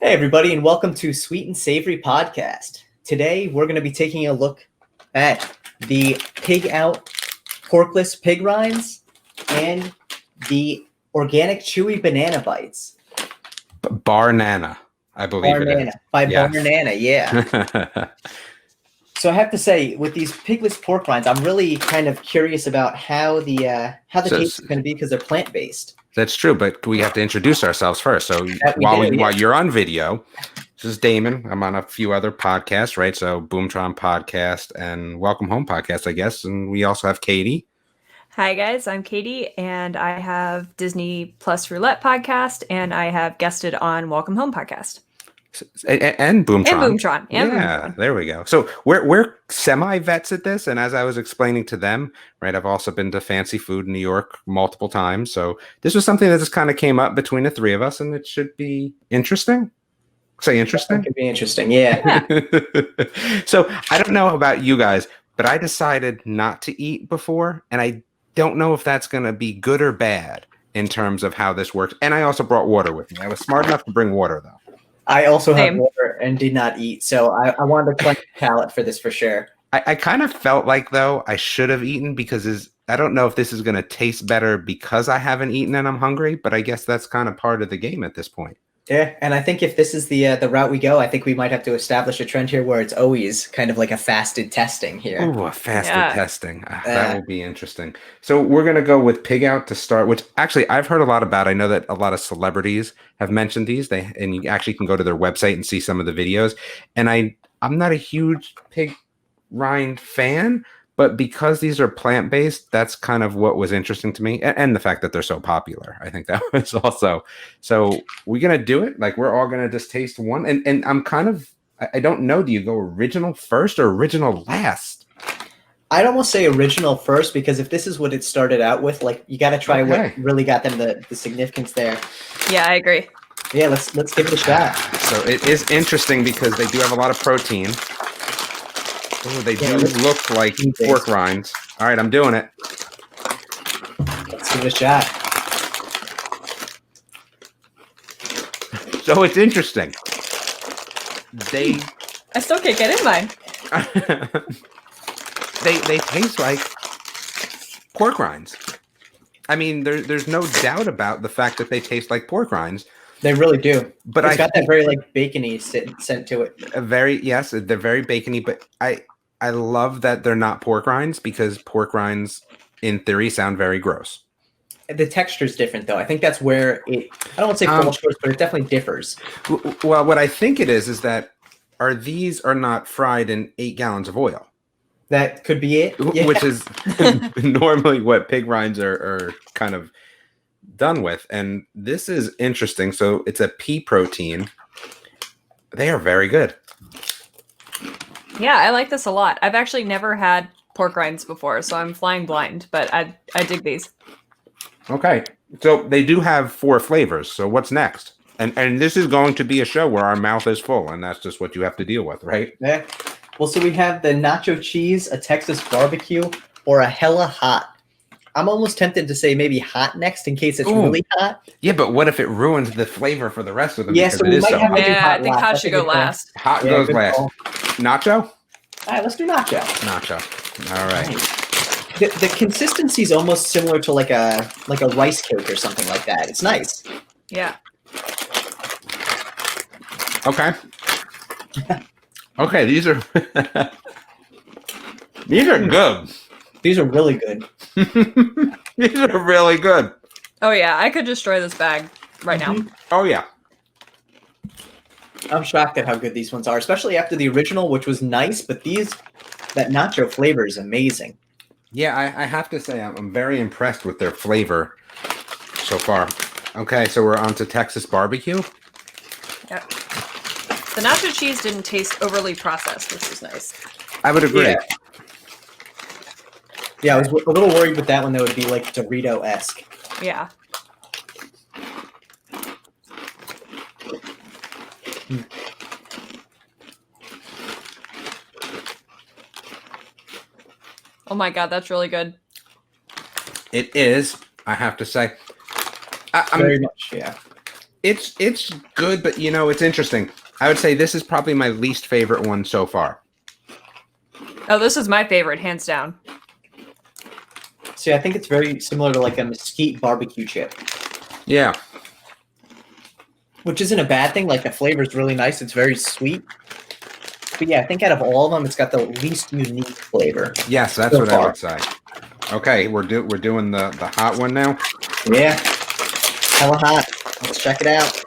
Hey, everybody, and welcome to Sweet and Savory Podcast. Today, we're going to be taking a look at the PigOut Porkless Pig Rinds and the organic Chewy Banana Bites. Barnana, I believe it is. By Yes. Barnana, yeah. So I have to say, with these Pigless Pork Rinds, I'm really kind of curious about how the taste is going to be because they're plant-based. That's true, but we have to introduce ourselves first. So while you're on video, this is Damon. I'm on a few other podcasts, right? So Boomtron Podcast and Welcome Home Podcast, I guess. And we also have Caity. Hi, guys. I'm Caity, and I have Disney Plus Roulette Podcast, and I have guested on Welcome Home Podcast. And Boomtron. Boomtron. There we go. So we're semi-vets at this, and as I was explaining to them, right, I've also been to fancy food in New York multiple times. So this was something that just kind of came up between the three of us, and it should be interesting. Say interesting? It could be interesting, yeah. So I don't know about you guys, but I decided not to eat before, and I don't know if that's going to be good or bad in terms of how this works. And I also brought water with me. I was smart enough to bring water, though. I also have water and did not eat, so I wanted to cleanse the palate for this for sure. I kind of felt like, though, I should have eaten because I don't know if this is going to taste better because I haven't eaten and I'm hungry, but I guess that's kind of part of the game at this point. Yeah, and I think if this is the route we go, I think we might have to establish a trend here where it's always kind of like a fasted testing here. Oh, a fasted testing. That will be interesting. So we're going to go with PigOut to start, which actually I've heard a lot about. I know that a lot of celebrities have mentioned these. And you actually can go to their website and see some of the videos. And I'm not a huge pig rind fan, but because these are plant-based, that's kind of what was interesting to me. And the fact that they're so popular. I think that was also. So we're going to do it. Like, we're all going to just taste one. And I'm kind of, I don't know. Do you go original first or original last? I'd almost say original first, because if this is what it started out with, like, you got to try what really got them the significance there. Yeah, I agree. Yeah, let's give it a shot. So it is interesting because they do have a lot of protein. Oh, they do look like pork rinds. All right, I'm doing it. Let's give it a shot. So it's interesting. I still can't get in mine. They taste like pork rinds. I mean, there's no doubt about the fact that they taste like pork rinds. They really do. But it's got that very like bacony scent to it. They're very bacony, but I love that they're not pork rinds because pork rinds, in theory, sound very gross. The texture is different, though. I think that's where I don't want to say falls short, but it definitely differs. Well, what I think it is that these are not fried in 8 gallons of oil. That could be it. Yeah. Which is normally what pig rinds are kind of done with. And this is interesting. So it's a pea protein. They are very good. Yeah, I like this a lot. I've actually never had pork rinds before, so I'm flying blind, but I dig these. Okay. So they do have 4 flavors. So what's next? And this is going to be a show where our mouth is full, and that's just what you have to deal with, right? Yeah. Well, so we have the Nacho Cheese, a Texas barbecue, or a hella hot. I'm almost tempted to say maybe hot next in case it's really hot. Yeah, but what if it ruins the flavor for the rest of them? Yeah, so we might have I think hot should go last. Hot goes last. Call. Nacho? All right, let's do nacho. Nacho. All right. The consistency is almost similar to like a rice cake or something like that. It's nice. Yeah. Okay. Okay, these are good. These are really good. These are really good. Oh yeah, I could destroy this bag right now. Oh yeah. I'm shocked at how good these ones are, especially after the original, which was nice, but that nacho flavor is amazing. Yeah, I have to say I'm very impressed with their flavor so far. Okay, so we're on to Texas barbecue. Yep. The nacho cheese didn't taste overly processed, which was nice. I would agree. Yeah, I was a little worried with that one that would be like Dorito-esque. Yeah. Oh my god, that's really good. It is, I have to say. Very much, yeah. It's good, but it's interesting. I would say this is probably my least favorite one so far. Oh, this is my favorite, hands down. See, I think it's very similar to like a mesquite barbecue chip. Yeah. Which isn't a bad thing. Like the flavor is really nice. It's very sweet. But yeah, I think out of all of them, it's got the least unique flavor. Yes, that's so what far. I would say. Okay, we're doing the hot one now. Yeah. Hella hot. Let's check it out.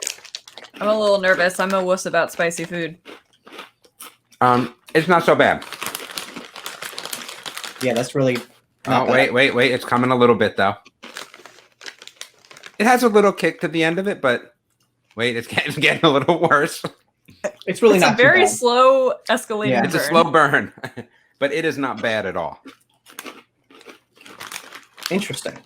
I'm a little nervous. I'm a wuss about spicy food. It's not so bad. Yeah, that's really. Oh, wait. It's coming a little bit, though. It has a little kick to the end of it, but wait, it's getting a little worse. It's really It's not a very too bad. slow escalating Yeah. It's burn. a slow burn, but it is not bad at all. Interesting.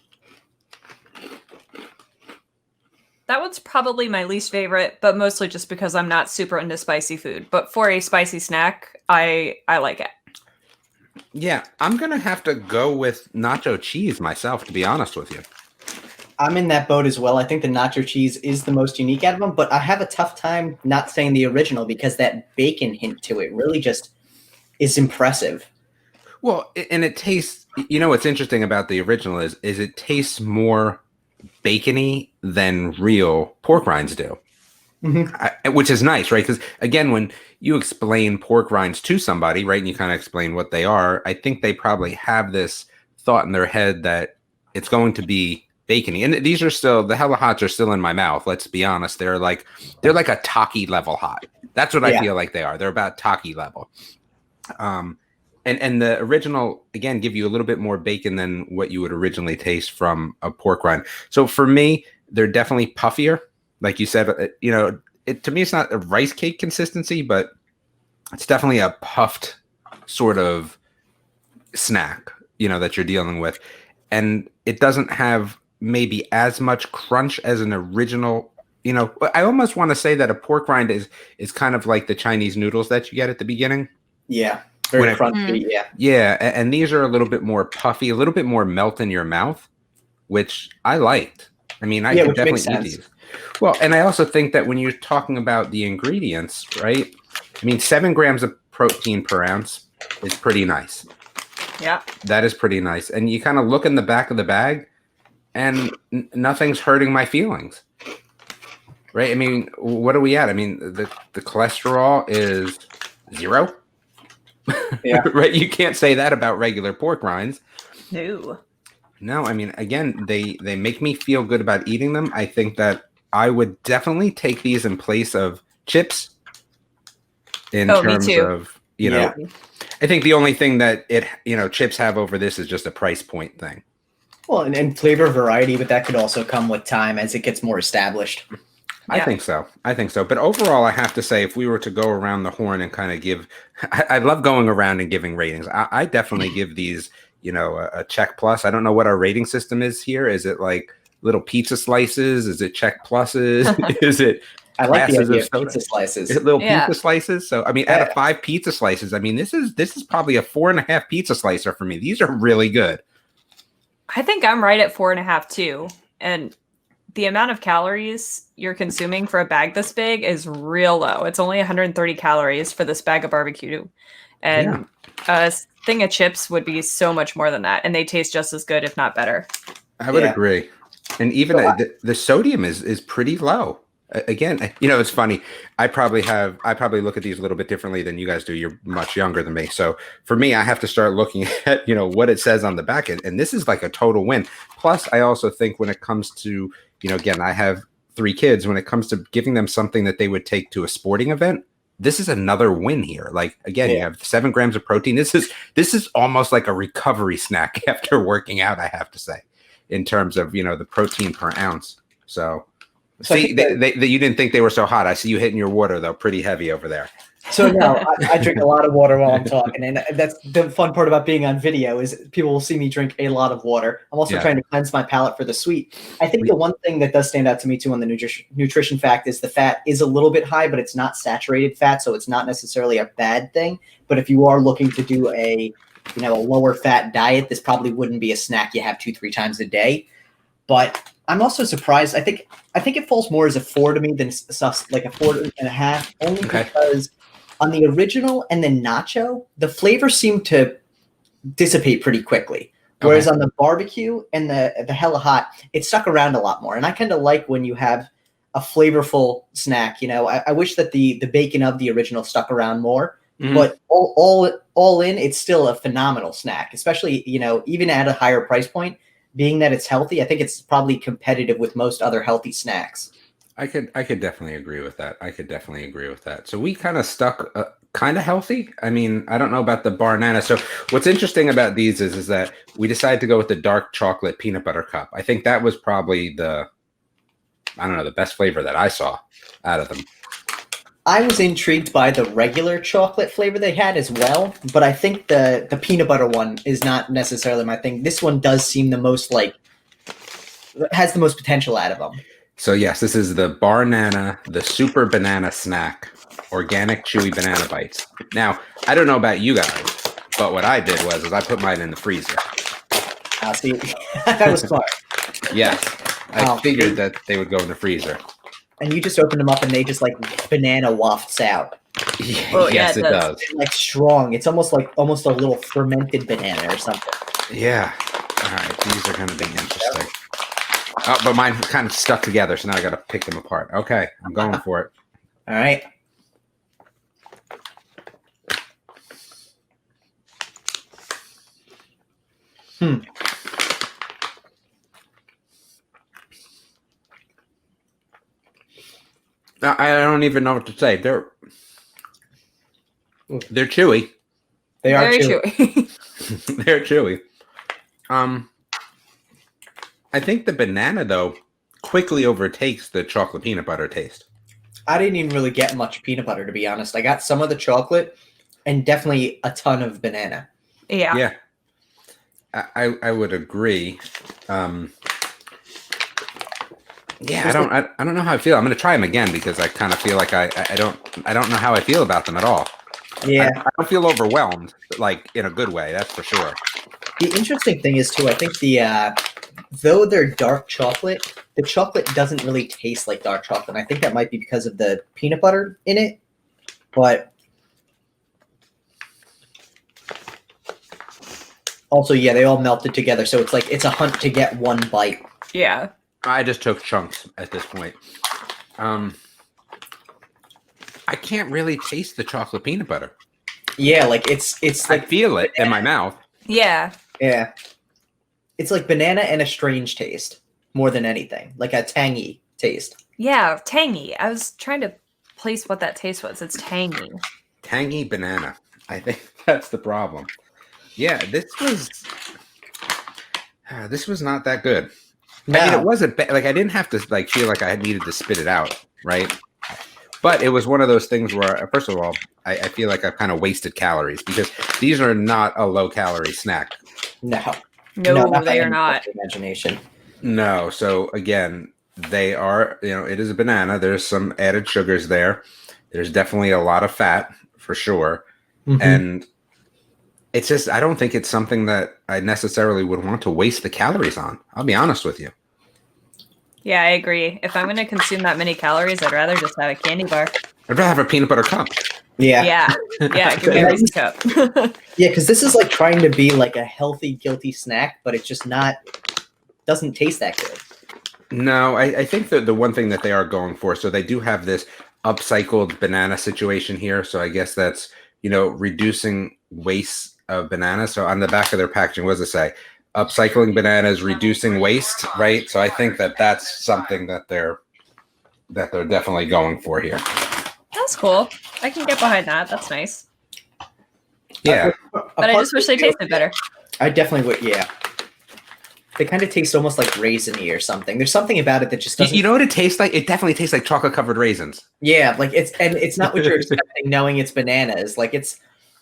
That one's probably my least favorite, but mostly just because I'm not super into spicy food. But for a spicy snack, I like it. Yeah, I'm going to have to go with nacho cheese myself, to be honest with you. I'm in that boat as well. I think the nacho cheese is the most unique out of them, but I have a tough time not saying the original because that bacon hint to it really just is impressive. Well, and it tastes, what's interesting about the original is it tastes more bacony than real pork rinds do. Mm-hmm. Which is nice, right? Because again, when you explain pork rinds to somebody, right, and you kind of explain what they are, I think they probably have this thought in their head that it's going to be bacony. And these are still, the hella hots are still in my mouth. Let's be honest. They're like a Taki level hot. That's what I feel like they are. They're about Taki level. And the original, again, give you a little bit more bacon than what you would originally taste from a pork rind. So for me, they're definitely puffier. Like you said, to me, it's not a rice cake consistency, but it's definitely a puffed sort of snack, that you're dealing with. And it doesn't have maybe as much crunch as an original. I almost want to say that a pork rind is kind of like the Chinese noodles that you get at the beginning. Yeah. Very crunchy, yeah. Yeah, and these are a little bit more puffy, a little bit more melt in your mouth, which I liked. I mean, I could definitely eat these. Well, and I also think that when you're talking about the ingredients, right? I mean, 7 grams of protein per ounce is pretty nice. Yeah. That is pretty nice. And you kind of look in the back of the bag and nothing's hurting my feelings. Right? I mean, what are we at? I mean, the cholesterol is 0. Yeah. Right? You can't say that about regular pork rinds. No, I mean, again, they make me feel good about eating them. I think that I would definitely take these in place of chips. In terms of, I think the only thing that chips have over this is just a price point thing. Well, and flavor variety, but that could also come with time as it gets more established. I think so. But overall, I have to say, if we were to go around the horn and kind of give, I love going around and giving ratings. I definitely give these, a check plus. I don't know what our rating system is here. Is it like little pizza slices? Is it check pluses? Is it? I like the idea of pizza slices. Little pizza slices. So, I mean, out of 5 pizza slices, I mean, this is probably a 4.5 pizza slicer for me. These are really good. I think I'm right at 4.5 too. And the amount of calories you're consuming for a bag this big is real low. It's only 130 calories for this bag of barbecue. And a thing of chips would be so much more than that. And they taste just as good, if not better. I would agree. And even the sodium is pretty low. Again, it's funny. I probably look at these a little bit differently than you guys do. You're much younger than me. So for me, I have to start looking at, what it says on the back end. And this is like a total win. Plus, I also think when it comes to, again, I have 3 kids. When it comes to giving them something that they would take to a sporting event, this is another win here. Like, again, you have 7 grams of protein. This is almost like a recovery snack after working out, I have to say, in terms of, the protein per ounce. So see, you didn't think they were so hot. I see you hitting your water, though, pretty heavy over there. So no, I drink a lot of water while I'm talking, and that's the fun part about being on video is people will see me drink a lot of water. I'm also trying to cleanse my palate for the sweet. I think the one thing that does stand out to me too on the nutrition fact is the fat is a little bit high, but it's not saturated fat, so it's not necessarily a bad thing. But if you are looking to do a lower fat diet, this probably wouldn't be a snack you have 2-3 times a day. But I'm also surprised. I think it falls more as a 4 to me than like a 4.5, only because on the original and the nacho, the flavor seemed to dissipate pretty quickly. Whereas on the barbecue and the hella hot, it stuck around a lot more. And I kind of like when you have a flavorful snack. You know, I wish that the bacon of the original stuck around more. Mm-hmm. But all in, it's still a phenomenal snack, especially, you know, even at a higher price point. Being that it's healthy, I think it's probably competitive with most other healthy snacks. I could definitely agree with that. So we kind of stuck kind of healthy. I mean, I don't know about the Barnana. So what's interesting about these is that we decided to go with the dark chocolate peanut butter cup. I think that was probably the best flavor that I saw out of them. I was intrigued by the regular chocolate flavor they had as well, but I think the peanut butter one is not necessarily my thing. This one does seem the most has the most potential out of them. So yes, this is the Barnana, the super banana snack, organic chewy banana bites. Now, I don't know about you guys, but what I did was I put mine in the freezer. See, that was smart. Yes, I figured that they would go in the freezer. And you just open them up and they just banana wafts out. Yes, it does. It's strong. It's almost a little fermented banana or something. Yeah. All right. These are going to be interesting. Oh, but mine kind of stuck together, so now I got to pick them apart. Okay. I'm going for it. All right. I don't even know what to say. They're chewy. They are chewy. They're chewy. I think the banana though quickly overtakes the chocolate peanut butter taste. I didn't even really get much peanut butter, to be honest. I got some of the chocolate and definitely a ton of banana. Yeah. Yeah. I would agree. Yeah, I don't know how I feel. I'm going to try them again because I kind of feel like I don't know how I feel about them at all. Yeah. I don't feel overwhelmed, like in a good way, that's for sure. The interesting thing is too, I think though they're dark chocolate, the chocolate doesn't really taste like dark chocolate. And I think that might be because of the peanut butter in it. But also, yeah, they all melted together. So it's a hunt to get one bite. Yeah. I just took chunks at this point. I can't really taste the chocolate peanut butter. Yeah, it's I feel it in my mouth. Yeah. Yeah. It's like banana and a strange taste more than anything, like a tangy taste. Yeah, tangy. I was trying to place what that taste was. It's tangy. Tangy banana. I think that's the problem. Yeah, this was not that good. No. I mean, it wasn't bad. Like, I didn't have to feel like I needed to spit it out, right? But it was one of those things where, first of all, I feel like I've kind of wasted calories because these are not a low-calorie snack. No, they are not. Imagination. No. So again, they are. It is a banana. There's some added sugars there. There's definitely a lot of fat for sure, and it's just, I don't think it's something that I necessarily would want to waste the calories on. I'll be honest with you. Yeah, I agree. If I'm going to consume that many calories, I'd rather just have a candy bar. I'd rather have a peanut butter cup. Yeah. Yeah, give me a Reese's cup. Yeah, because this is like trying to be like a healthy, guilty snack, but it's just doesn't taste that good. No, I think that the one thing that they are going for, so they do have this upcycled banana situation here. So I guess that's, reducing waste of bananas. So on the back of their packaging, what does it say? Upcycling bananas, reducing waste, right? So I think that that's something that they're definitely going for here. That's cool. I can get behind that. That's nice. Yeah. But I just wish they tasted better. I definitely would, yeah. They kind of taste almost like raisiny or something. There's something about it that just doesn't... You know what it tastes like? It definitely tastes like chocolate-covered raisins. Yeah, it's not what you're expecting knowing it's bananas.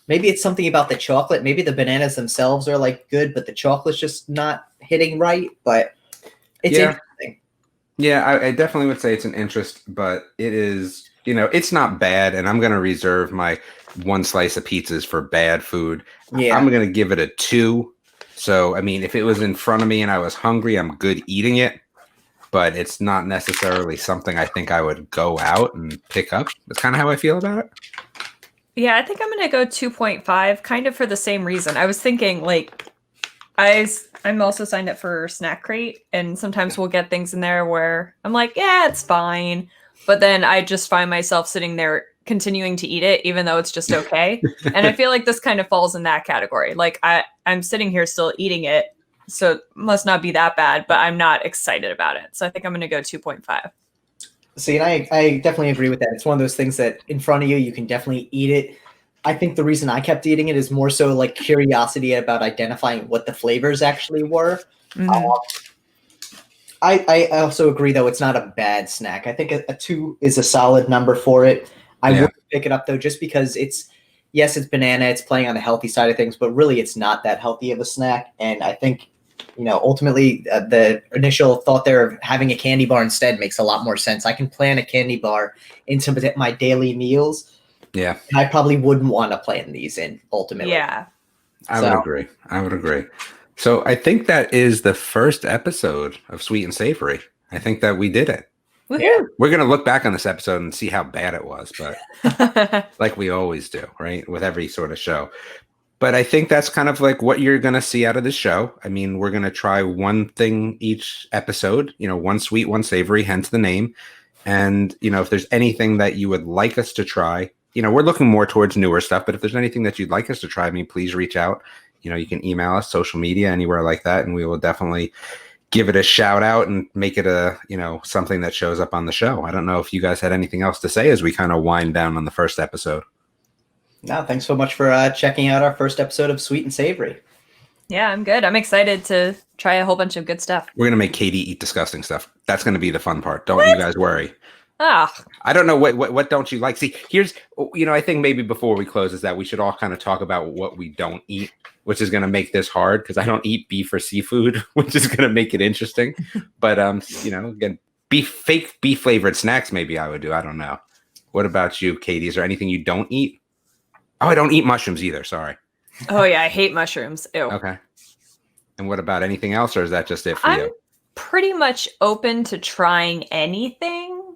Maybe it's something about the chocolate. Maybe the bananas themselves are good, but the chocolate's just not hitting right. But it's interesting. Yeah, I definitely would say it's an interest, but it is, it's not bad. And I'm going to reserve my one slice of pizzas for bad food. Yeah. I'm going to give it a 2. So, I mean, if it was in front of me and I was hungry, I'm good eating it. but it's not necessarily something I think I would go out and pick up. That's kind of how I feel about it. Yeah, I think I'm gonna go 2.5, kind of for the same reason. I was thinking like I'm also signed up for Snack Crate, and sometimes we'll get things in there where I'm like, yeah, it's fine. But then I just find myself sitting there continuing to eat it, even though it's just okay. And I feel like this kind of falls in that category. Like I'm sitting here still eating it, so it must not be that bad, but I'm not excited about it. So I think I'm gonna go 2.5. See, and I definitely agree with that. It's one of those things that in front of you, you can definitely eat it. I think the reason I kept eating it is more so like curiosity about identifying what the flavors actually were. Mhm. I also agree, though, it's not a bad snack. I think a 2 is a solid number for it. I Yeah. would pick it up, though, just because yes, it's banana. It's playing on the healthy side of things, but really it's not that healthy of a snack. And I think, ultimately the initial thought there of having a candy bar instead makes a lot more sense. I can plan a candy bar into my daily meals. Yeah. And I probably wouldn't want to plan these in ultimately. Yeah. I would agree. So I think that is the first episode of Sweet and Savory. I think that we did it. Woohoo! We're going to look back on this episode and see how bad it was, but like we always do, right? With every sort of show. But I think that's kind of like what you're going to see out of this show. I mean, we're going to try one thing each episode, one sweet, one savory, hence the name. And, if there's anything that you would like us to try, we're looking more towards newer stuff, but if there's anything that you'd like us to try, please reach out. You can email us, social media, anywhere like that, and we will definitely give it a shout out and make it a, something that shows up on the show. I don't know if you guys had anything else to say as we kind of wind down on the first episode. No, thanks so much for checking out our first episode of Sweet and Savory. Yeah, I'm good. I'm excited to try a whole bunch of good stuff. We're going to make Caity eat disgusting stuff. That's going to be the fun part. Don't you guys worry. Ah, I don't know what don't you like? See, here's I think maybe before we close is that we should all kind of talk about what we don't eat, which is going to make this hard because I don't eat beef or seafood, which is going to make it interesting. But again, fake beef flavored snacks maybe I would do. I don't know. What about you, Caity? Is there anything you don't eat? Oh, I don't eat mushrooms either. Sorry. Oh yeah, I hate mushrooms. Ew. Okay. And what about anything else, or is that just it for I'm you? pretty much open to trying anything,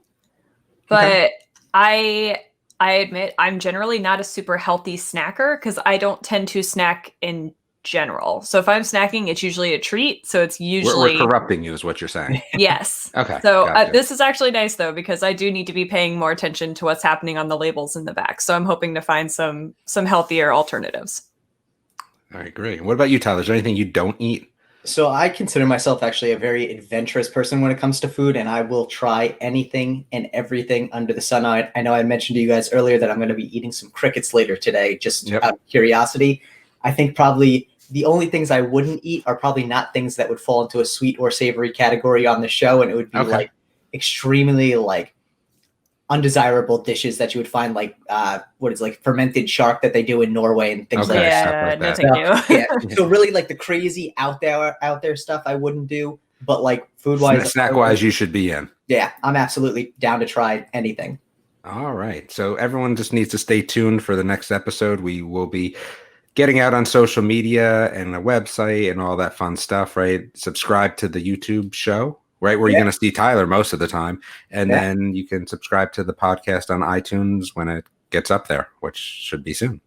but Okay. I admit I'm generally not a super healthy snacker because I don't tend to snack in general. So if I'm snacking, it's usually a treat. So it's usually We're corrupting you, is what you're saying. yes. Okay. So Gotcha. this is actually nice though because I do need to be paying more attention to what's happening on the labels in the back. So I'm hoping to find some healthier alternatives. All right, great. What about you, Tyler? Is there anything you don't eat? So I consider myself actually a very adventurous person when it comes to food, and I will try anything and everything under the sun. I know I mentioned to you guys earlier that I'm going to be eating some crickets later today, just out of curiosity. I think probably the only things I wouldn't eat are probably not things that would fall into a sweet or savory category on the show, and it would be like extremely like undesirable dishes that you would find like fermented shark that they do in Norway and things like that. Yeah, no thank you. Yeah. So really like the crazy out there stuff I wouldn't do, but like food wise, snack wise, you should be in. Yeah, I'm absolutely down to try anything. All right. So everyone just needs to stay tuned for the next episode. We will be getting out on social media and a website and all that fun stuff, right? Subscribe to the YouTube show, right? Where you're going to see Tyler most of the time. And then you can subscribe to the podcast on iTunes when it gets up there, which should be soon.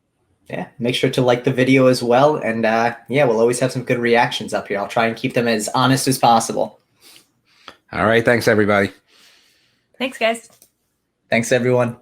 Yeah. Make sure to like the video as well. And we'll always have some good reactions up here. I'll try and keep them as honest as possible. All right. Thanks, everybody. Thanks, guys. Thanks, everyone.